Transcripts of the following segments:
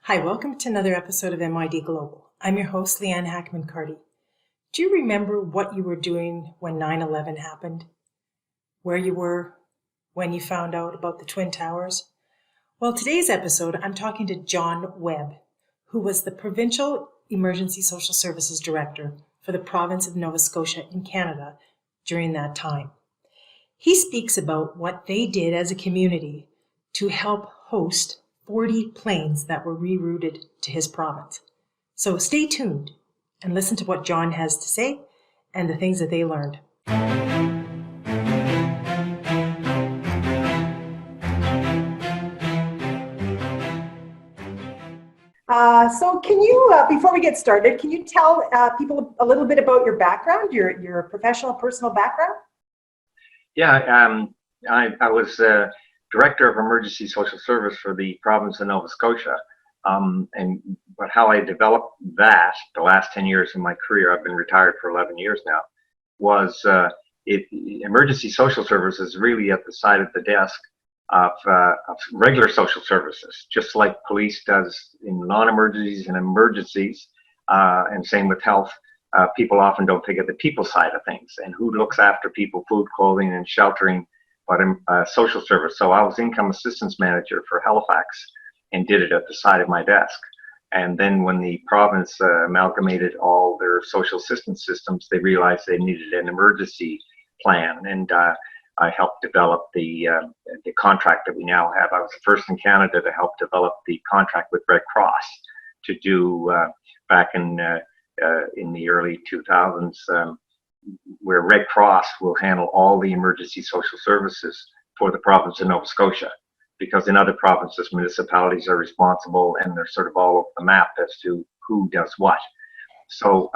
Hi, welcome to another episode of MID Global. I'm your host, Leanne Hackman-Carty. Do you remember what you were doing when 9/11 happened? Where you were when you found out about the Twin Towers? Well, today's episode, I'm talking to John Webb, who was the Provincial Emergency Social Services Director for the province of Nova Scotia in Canada during that time. He speaks about what they did as a community to help host 40 planes that were rerouted to his province. So stay tuned and listen to what John has to say and the things that they learned. So can you, before we get started, can you tell people a little bit about your background, your professional, personal background? Yeah, I was Director of Emergency Social Service for the province of Nova Scotia. But how I developed that the last 10 years of my career, I've been retired for 11 years now, was emergency social services really at the side of the desk of regular social services, just like police does in non-emergencies and emergencies, and same with health. People often don't think of the people side of things and who looks after people, food, clothing, and sheltering, but social service. So I was income assistance manager for Halifax and did it at the side of my desk. And then when the province amalgamated all their social assistance systems, they realized they needed an emergency plan. And I helped develop the contract that we now have. I was the first in Canada to help develop the contract with Red Cross to do back in the early 2000s, where Red Cross will handle all the emergency social services for the province of Nova Scotia. Because in other provinces, municipalities are responsible and they're sort of all over the map as to who does what. So,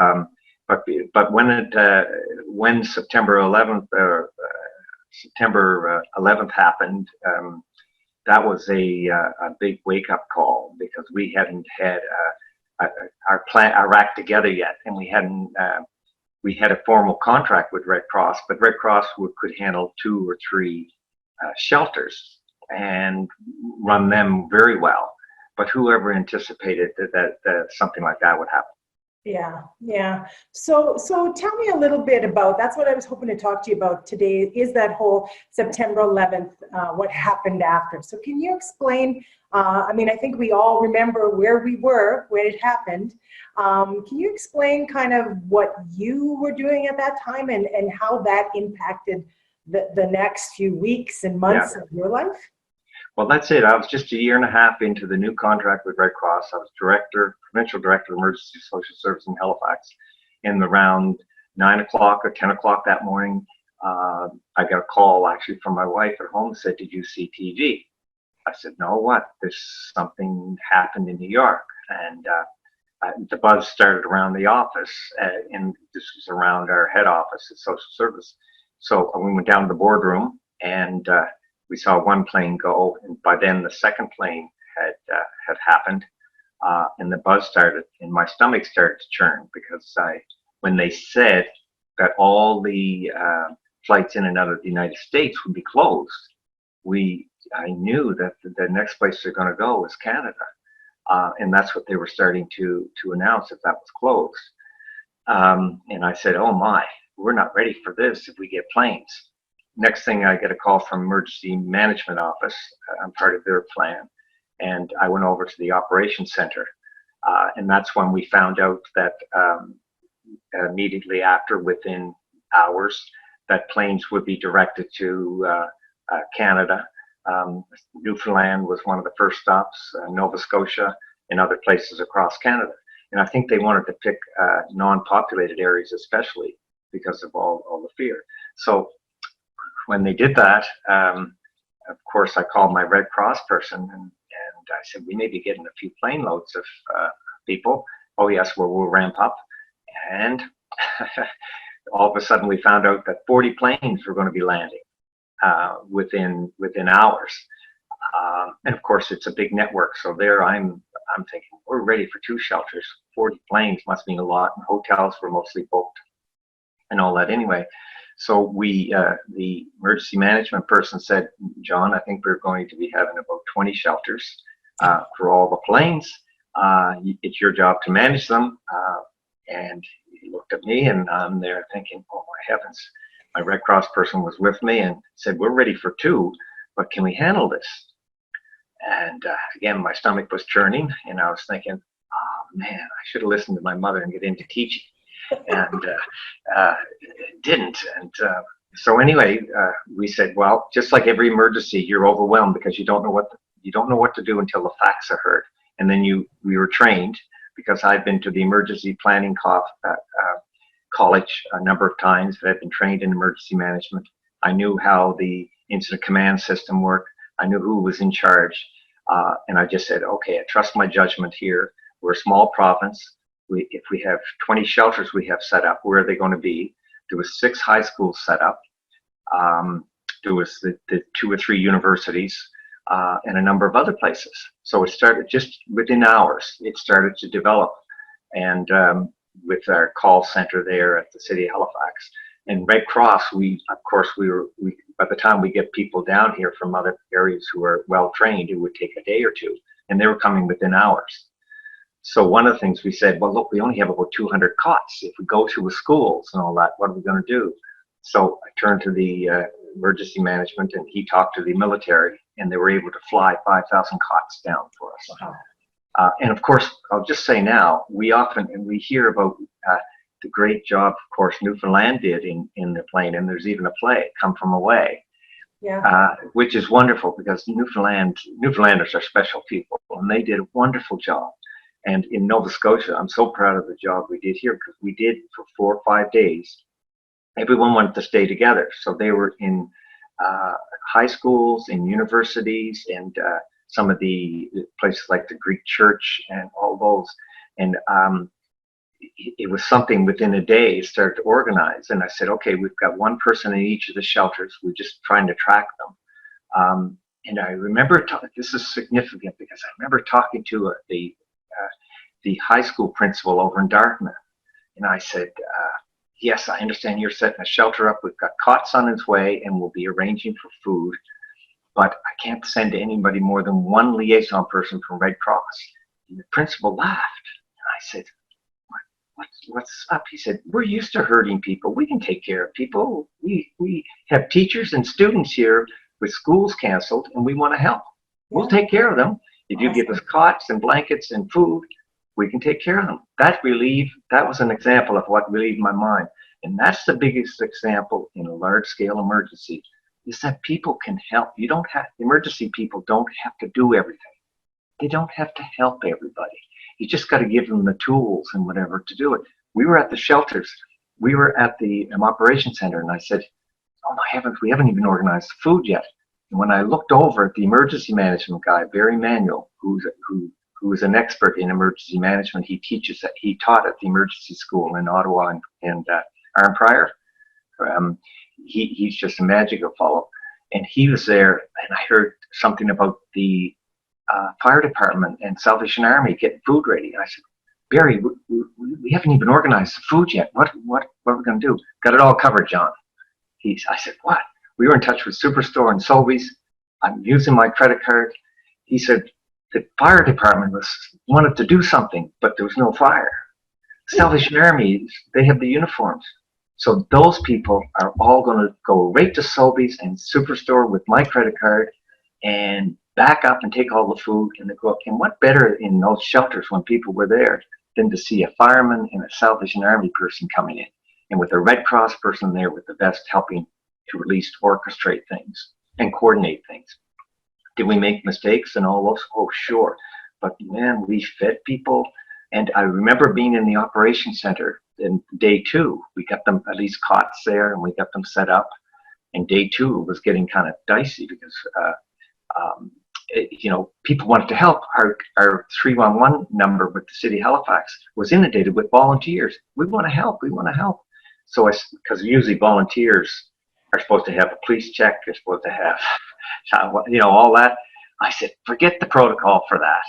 but when September 11th happened, that was a big wake-up call because we hadn't had our act together yet, and we had a formal contract with Red Cross, but Red Cross could handle 2 or 3 shelters and run them very well. But whoever anticipated that something like that would happen? Yeah. So tell me a little bit about, that's what I was hoping to talk to you about today, is that whole September 11th, what happened after. So can you explain, I think we all remember where we were when it happened. Can you explain kind of what you were doing at that time and how that impacted the next few weeks and months of your life? Well, that's it. I was just a year and a half into the new contract with Red Cross. I was Provincial Director of Emergency Social Service in Halifax. And around 9 o'clock or 10 o'clock that morning, I got a call actually from my wife at home that said, "Did you see TV?" I said, "No, what?" "There's something happened in New York." And the buzz started around the office, and this was around our head office at Social Service. So we went down to the boardroom, and we saw one plane go, and by then the second plane had happened, and the buzz started, and my stomach started to churn because when they said that all the flights in and out of the United States would be closed, I knew that the next place they're going to go is Canada, and that's what they were starting to announce, if that was closed. And I said, "Oh my, we're not ready for this if we get planes." Next thing, I get a call from Emergency Management Office. I'm part of their plan. And I went over to the Operations Center. And that's when we found out that immediately after, within hours, that planes would be directed to Canada. Newfoundland was one of the first stops, Nova Scotia, and other places across Canada. And I think they wanted to pick non-populated areas especially because of all the fear. So when they did that, of course, I called my Red Cross person and I said, "We may be getting a few plane loads of people." "Oh yes, we'll ramp up." And all of a sudden we found out that 40 planes were going to be landing within hours. And of course, it's a big network. So there I'm thinking, we're ready for 2 shelters. 40 planes must mean a lot, and hotels were mostly booked and all that anyway. So the emergency management person said, "John, I think we're going to be having about 20 shelters for all the planes. It's your job to manage them. And he looked at me, and I'm there thinking, oh my heavens. My Red Cross person was with me and said, we're ready for 2, but can we handle this? And again, my stomach was churning, and I was thinking, oh man, I should have listened to my mother and get into teaching. And didn't. And so anyway, we said, well, just like every emergency, you're overwhelmed because you don't know what to do until the facts are heard. And then we were trained, because I've been to the emergency planning college a number of times. I've been trained in emergency management. I knew how the incident command system worked. I knew who was in charge. And I just said, okay, I trust my judgment here. We're a small province. If we have 20 shelters we have set up, where are they going to be? There was 6 high schools set up. There was the 2 or 3 universities, and a number of other places. So it started just within hours. It started to develop, and with our call center there at the city of Halifax and Red Cross, by the time we get people down here from other areas who are well trained, it would take a day or 2, and they were coming within hours. So one of the things we said, well, look, we only have about 200 cots. If we go to the schools and all that, what are we going to do? So I turned to the emergency management, and he talked to the military, and they were able to fly 5,000 cots down for us. Wow. And of course, I'll just say now, we hear about the great job, of course, Newfoundland did in the plane, and there's even a play, Come From Away, which is wonderful, because Newfoundlanders are special people, and they did a wonderful job. And in Nova Scotia, I'm so proud of the job we did here, because we did for 4 or 5 days. Everyone wanted to stay together. So they were in high schools, in universities, and some of the places like the Greek church and all those. And it was something within a day it started to organize. And I said, okay, we've got 1 person in each of the shelters. We're just trying to track them. And I remember, this is significant, because I remember talking to the high school principal over in Dartmouth. And I said, yes, I understand you're setting a shelter up. We've got cots on its way, and we'll be arranging for food. But I can't send anybody more than 1 liaison person from Red Cross. And the principal laughed. And I said, what's up? He said, we're used to hurting people. We can take care of people. We have teachers and students here with schools canceled, and we want to help. We'll take care of them. If you give us cots and blankets and food, we can take care of them. That was an example of what relieved my mind. And that's the biggest example in a large-scale emergency, is that people can help. Emergency people don't have to do everything. They don't have to help everybody. You just got to give them the tools and whatever to do it. We were at the shelters. We were at the operations center, and I said, oh my heavens, we haven't even organized the food yet. And when I looked over at the emergency management guy, Barry Manuel, who is an expert in emergency management, he taught at the emergency school in Ottawa and Arm Prior. He's just a magical fellow. And he was there, and I heard something about the fire department and Salvation Army getting food ready. And I said, Barry, we haven't even organized the food yet. What are we going to do? Got it all covered, John. I said, what? We were in touch with Superstore and Sobeys. I'm using my credit card. He said, the fire department wanted to do something, but there was no fire. Salvation Army, they have the uniforms. So those people are all going to go right to Sobeys and Superstore with my credit card and back up and take all the food and they go up. And what better in those shelters when people were there than to see a fireman and a Salvation Army person coming in, and with a Red Cross person there with the vest helping to at least orchestrate things and coordinate things. Did we make mistakes and all those? Oh, sure. But man, we fed people. And I remember being in the operations center in day 2. We got them at least cots there and we got them set up. And day 2 was getting kind of dicey because, people wanted to help. Our 311 number with the city of Halifax was inundated with volunteers. We want to help. We want to help. So because usually volunteers are supposed to have a police check. They're supposed to have, all that. I said, forget the protocol for that.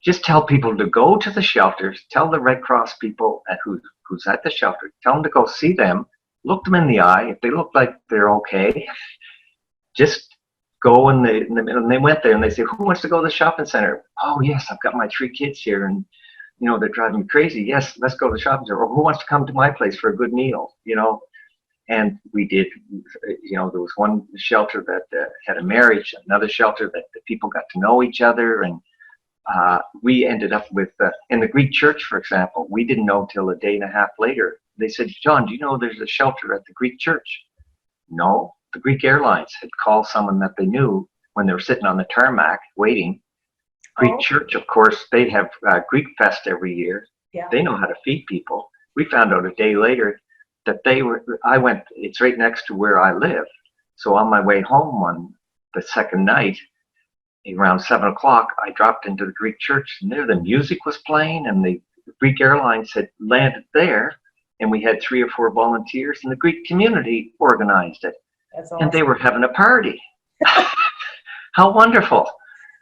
Just tell people to go to the shelters, tell the Red Cross people who's at the shelter, tell them to go see them, look them in the eye. If they look like they're okay, just go and they went there and they say, who wants to go to the shopping center? Oh yes, I've got my 3 kids here and they're driving me crazy. Yes, let's go to the shopping center. Or who wants to come to my place for a good meal? And we did. There was one shelter that had a marriage, another shelter that the people got to know each other, and we ended up with in the Greek church, for example. We didn't know till a day and a half later. They said, John, do you know there's a shelter at the Greek church? No. The Greek Airlines had called someone that they knew when they were sitting on the tarmac waiting. Greek church, of course, they have Greek Fest every year. Yeah. They know how to feed people. We found out a day later that it's right next to where I live. So on my way home on the second night, around 7 o'clock, I dropped into the Greek church, and there the music was playing, and the Greek Airlines had landed there, and we had 3 or 4 volunteers, and the Greek community organized it. That's awesome. And they were having a party. How wonderful.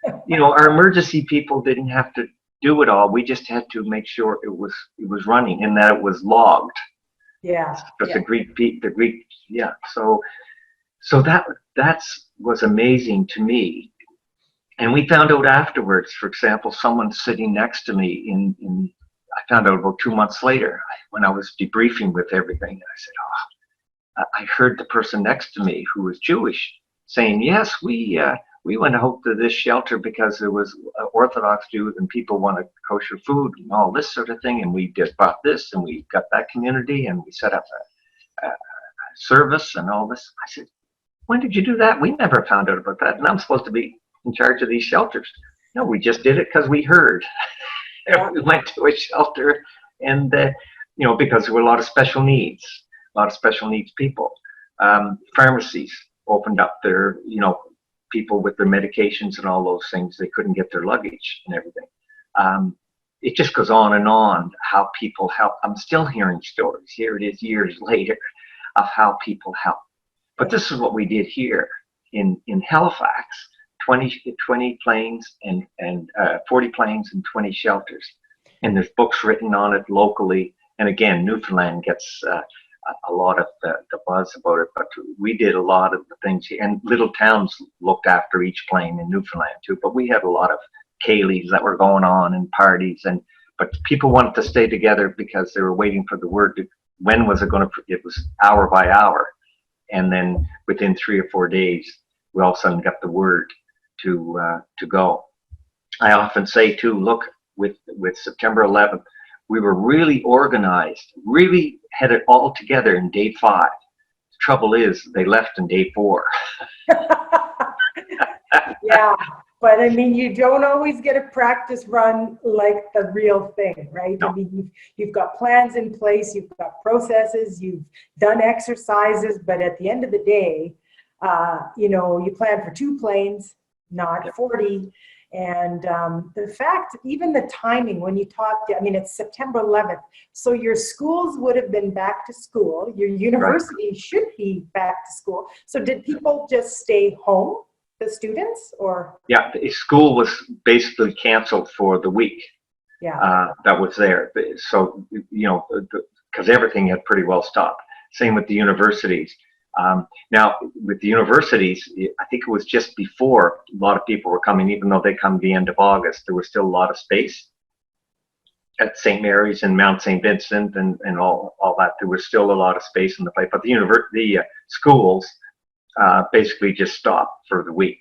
Our emergency people didn't have to do it all. We just had to make sure it was running and that it was logged. Yeah. Because the Greek, yeah. So that was amazing to me. And we found out afterwards, for example, someone sitting next to me I found out about 2 months later when I was debriefing with everything. I said, I heard the person next to me who was Jewish saying, yes, we went out to this shelter because there was Orthodox Jews and people wanted kosher food and all this sort of thing. And we just bought this and we got that community and we set up a service and all this. I said, when did you do that? We never found out about that. And I'm supposed to be in charge of these shelters. No, we just did it because we heard. We went to a shelter and, because there were a lot of special needs people. Pharmacies opened up their, people with their medications and all those things. They couldn't get their luggage and everything. It just goes on and on how people help. I'm still hearing stories. Here it is years later of how people help. But this is what we did here in Halifax, 20 planes and 40 planes and 20 shelters. And there's books written on it locally. And again, Newfoundland gets a lot of the buzz about it, but we did a lot of the things, and little towns looked after each plane in Newfoundland too, but we had a lot of Kayleys that were going on and parties, but people wanted to stay together because they were waiting for the word when was it was hour by hour, and then within 3 or 4 days we all of a sudden got the word to go. I often say too, look, with September 11th, we were really organized, really had it all together in day 5. The trouble is, they left in day 4. Yeah, but I mean, you don't always get a practice run like the real thing, right? No. I mean, you've got plans in place, you've got processes, you've done exercises, but at the end of the day, you plan for 2 planes, not 40. And the fact, even the timing when you talked, I mean, it's September 11th. So your schools would have been back to school. Your university should be back to school. So did people just stay home, the students, or? Yeah, the school was basically canceled for the week. Yeah. That was there. So, because everything had pretty well stopped. Same with the universities. Now, with the universities, I think it was just before a lot of people were coming, even though they come the end of August, there was still a lot of space at St. Mary's and Mount St. Vincent and all that. There was still a lot of space in the place, but the schools basically just stopped for the week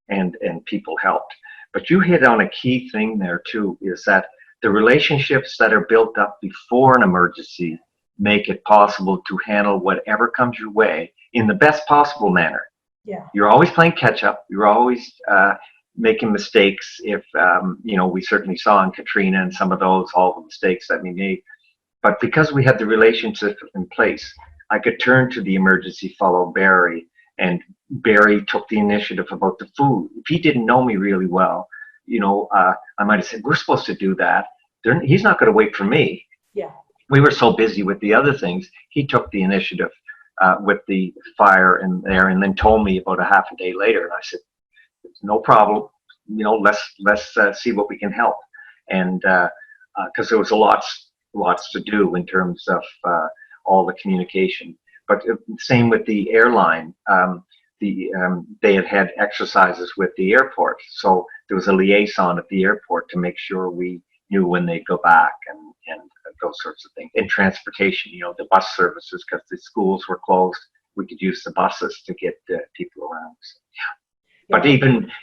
and people helped. But you hit on a key thing there too, is that the relationships that are built up before an emergency make it possible to handle whatever comes your way in the best possible manner. Yeah. You're always playing catch up. You're always making mistakes. If, we certainly saw in Katrina and some of those, all the mistakes that we made. But because we had the relationship in place, I could turn to the emergency fellow, Barry, and Barry took the initiative about the food. If he didn't know me really well, I might have said, we're supposed to do that. He's not going to wait for me. Yeah. We were so busy with the other things. He took the initiative with the fire and then told me about a half a day later. And I said, no problem. Let's see what we can help. And because there was lots to do in terms of all the communication. But same with the airline. they had exercises with the airport, so there was a liaison at the airport to make sure we knew when they'd go back and those sorts of things. And transportation, the bus services, because the schools were closed, we could use the buses to get people around. So, yeah. But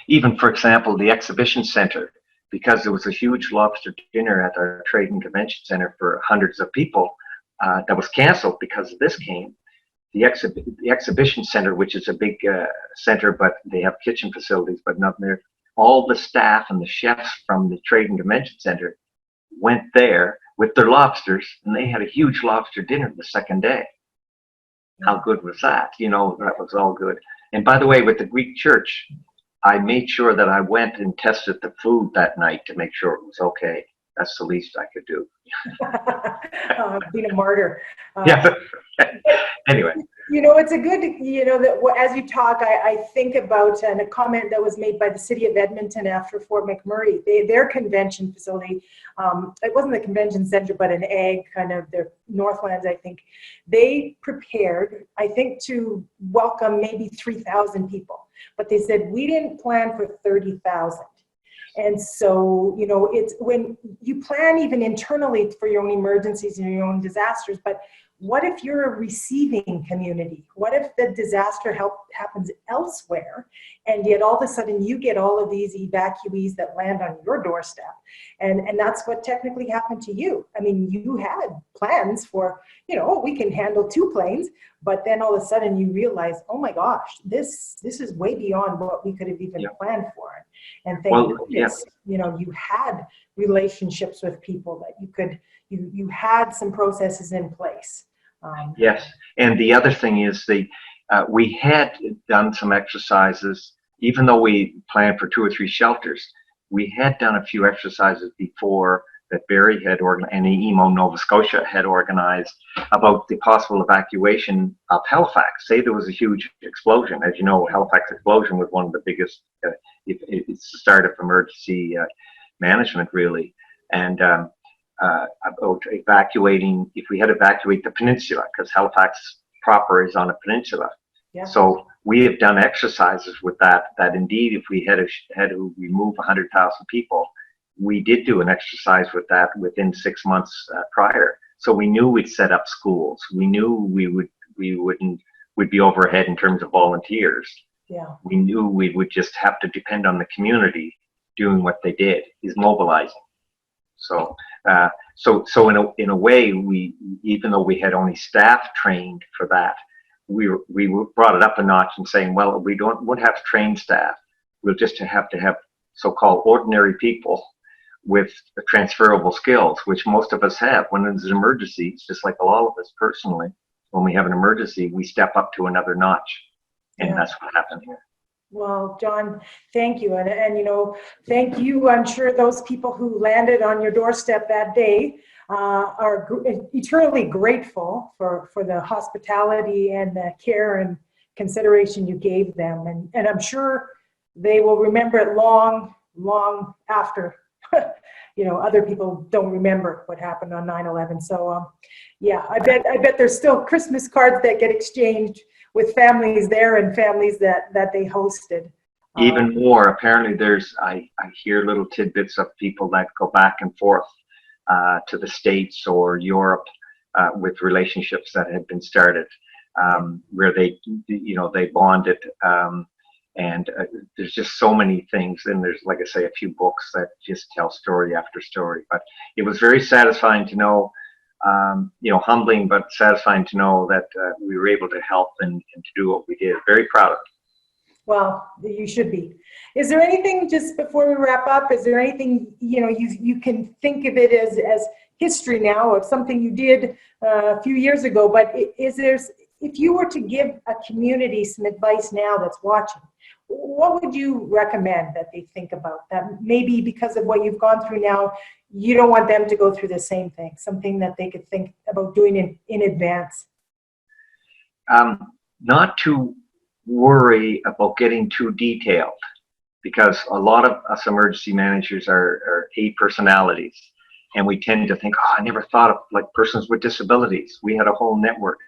even for example, the exhibition center, because there was a huge lobster dinner at our trade and convention center for hundreds of people, that was canceled because of this came. The exhibition center, which is a big center, but they have kitchen facilities, but not there. All the staff and the chefs from the trade and convention center went there with their lobsters, and they had a huge lobster dinner the second day. How good was that? That was all good. And by the way, with the Greek church, I made sure that I went and tested the food that night to make sure it was okay. That's the least I could do. Being a martyr. Yeah. Anyway. It's a good, that as you talk, I think about a comment that was made by the city of Edmonton after Fort McMurray. Their convention facility, it wasn't the convention center, but an ag, kind of their Northlands, I think. They prepared, I think, to welcome maybe 3,000 people. But they said, we didn't plan for 30,000. And so, it's when you plan even internally for your own emergencies and your own disasters, but what if you're a receiving community? What if the disaster happens elsewhere, and yet all of a sudden you get all of these evacuees that land on your doorstep? And that's what technically happened to you. I mean, you had plans for, we can handle 2 planes, but then all of a sudden you realize, oh my gosh, this is way beyond what we could have even planned for. And thank goodness, you had relationships with people that you had some processes in place. Yes, and the other thing is we had done some exercises, even though we planned for 2 or 3 shelters. We had done a few exercises before that Barry had organized, and EMO Nova Scotia had organized, about the possible evacuation of Halifax. Say there was a huge explosion. As you know, Halifax explosion was one of the biggest, it's the start of emergency management, really. And about evacuating, if we had to evacuate the peninsula, because Halifax proper is on a peninsula. Yeah. So we have done exercises with that indeed, if we had to remove 100,000 people, we did do an exercise with that within 6 months prior. So we knew we'd set up schools. We knew we'd be overhead in terms of volunteers. Yeah. We knew we would just have to depend on the community doing what they did, is mobilizing. So in a way, even though we had only staff trained for that, we brought it up a notch and saying, well, we won't have trained staff. We'll just have to have so-called ordinary people with transferable skills, which most of us have. When there's an emergency, it's just like all of us personally, when we have an emergency, we step up to another notch. And that's what happened here. Well, John, thank you. And thank you. I'm sure those people who landed on your doorstep that day are eternally grateful for the hospitality and the care and consideration you gave them. And I'm sure they will remember it long, long after, other people don't remember what happened on 9/11. So, I bet there's still Christmas cards that get exchanged with families there and families that they hosted. Even more, apparently I hear little tidbits of people that go back and forth to the States or Europe with relationships that had been started, where they bonded. And there's just so many things. And there's, like I say, a few books that just tell story after story. But it was very satisfying to know, humbling but satisfying to know that we were able to help and to do what we did. Very proud of it. Well, you should be. Is there anything, just before we wrap up, is there anything, you can think of it as history now of something you did a few years ago, but if you were to give a community some advice now that's watching, what would you recommend that they think about? That maybe because of what you've gone through now, you don't want them to go through the same thing, something that they could think about doing in advance? Not to worry about getting too detailed, because a lot of us emergency managers are A personalities, and we tend to think, I never thought of like persons with disabilities. We had a whole network.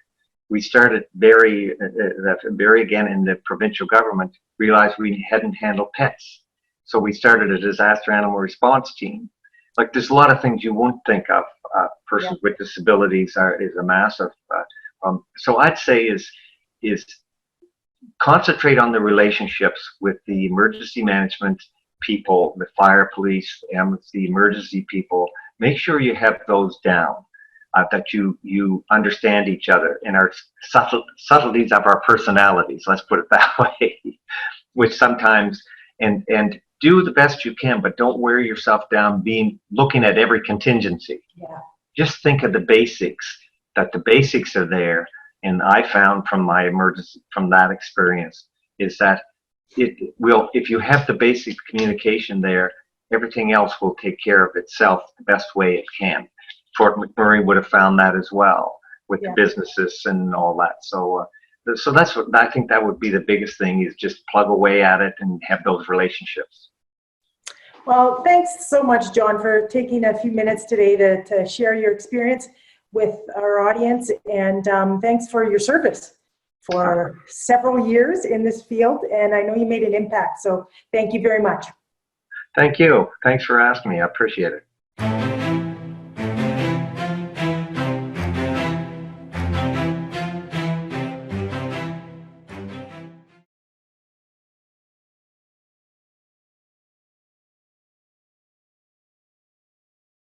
we started again in the provincial government, realized we hadn't handled pets. So we started a disaster animal response team. Like, there's a lot of things you won't think of. Persons with disabilities is a massive. So I'd say is concentrate on the relationships with the emergency management people, the fire, police, and the emergency people. Make sure you have those down, that you understand each other in our subtleties of our personalities. Let's put it that way, which sometimes and do the best you can, but don't wear yourself down looking at every contingency. Yeah. Just think of the basics, that the basics are there. And I found from that experience is that if you have the basic communication there, everything else will take care of itself the best way it can. Fort McMurray would have found that as well with the businesses and all that. So that's what I think that would be the biggest thing, is just plug away at it and have those relationships. Well, thanks so much, John, for taking a few minutes today to share your experience with our audience, and thanks for your service for several years in this field, and I know you made an impact, so thank you very much. Thank you. Thanks for asking me. I appreciate it.